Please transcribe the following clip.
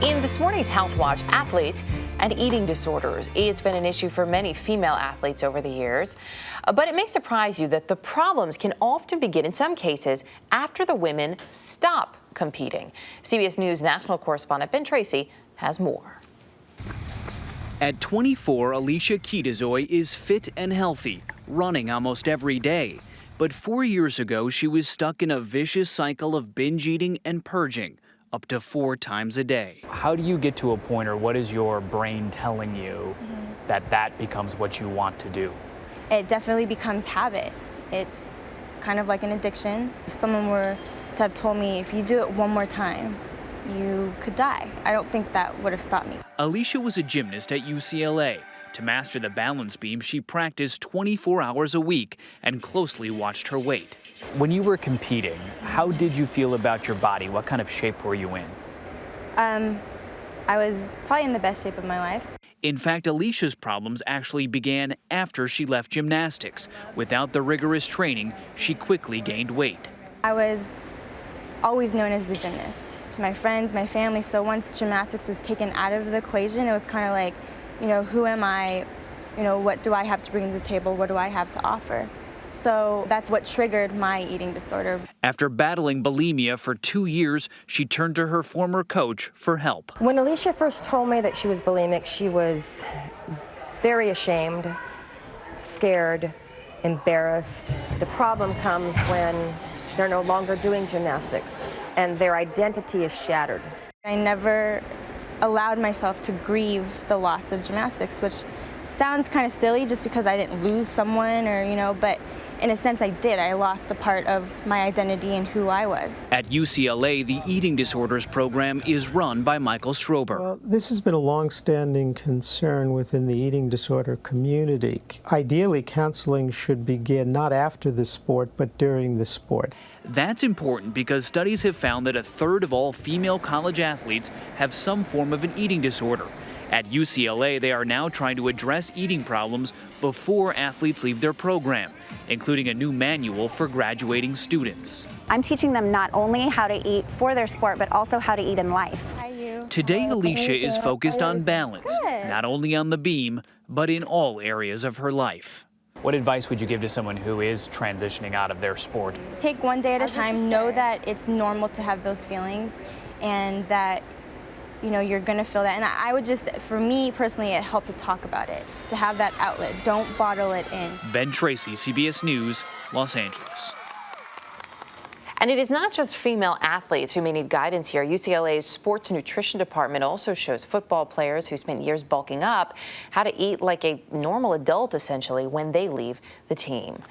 In this morning's Health Watch, athletes and eating disorders. It's been an issue for many female athletes over the years. But it may surprise you that the problems can often begin, in some cases, after the women stop competing. CBS News national correspondent Ben Tracy has more. At 24, Alicia Kitazoy is fit and healthy, running almost every day. But 4 years ago, she was stuck in a vicious cycle of binge eating and purging, up to 4 times a day. How do you get to a point, or what is your brain telling you that becomes what you want to do? It definitely becomes habit. It's kind of like an addiction. If someone were to have told me, if you do it one more time, you could die, I don't think that would have stopped me. Alicia was a gymnast at UCLA. To master the balance beam, she practiced 24 hours a week and closely watched her weight. When you were competing, how did you feel about your body? What kind of shape were you in? I was probably in the best shape of my life. In fact, Alicia's problems actually began after she left gymnastics. Without the rigorous training, she quickly gained weight. I was always known as the gymnast to my friends, my family, so once gymnastics was taken out of the equation, it was kind of like, you know, who am I? You know, what do I have to bring to the table? What do I have to offer? So that's what triggered my eating disorder. After battling bulimia for 2 years, she turned to her former coach for help. When Alicia first told me that she was bulimic, she was very ashamed, scared, embarrassed. The problem comes when they're no longer doing gymnastics and their identity is shattered. I never allowed myself to grieve the loss of gymnastics, which sounds kind of silly just because I didn't lose someone, or, you know, but in a sense I did. I lost a part of my identity and who I was. At UCLA, the eating disorders program is run by Michael Strober. Well, this has been a long-standing concern within the eating disorder community. Ideally, counseling should begin not after the sport, but during the sport. That's important because studies have found that 1/3 of all female college athletes have some form of an eating disorder. At UCLA, they are now trying to address eating problems before athletes leave their program, including a new manual for graduating students. I'm teaching them not only how to eat for their sport, but also how to eat in life. Today, Alicia is focused on balance, not only on the beam, but in all areas of her life. What advice would you give to someone who is transitioning out of their sport? Take one day at a time, know that it's normal to have those feelings and that, you know, you're gonna feel that. And I would just, for me personally, it helped to talk about it, to have that outlet. Don't bottle it in. Ben Tracy, CBS News, Los Angeles. And it is not just female athletes who may need guidance here. UCLA's sports nutrition department also shows football players who spent years bulking up how to eat like a normal adult, essentially, when they leave the team.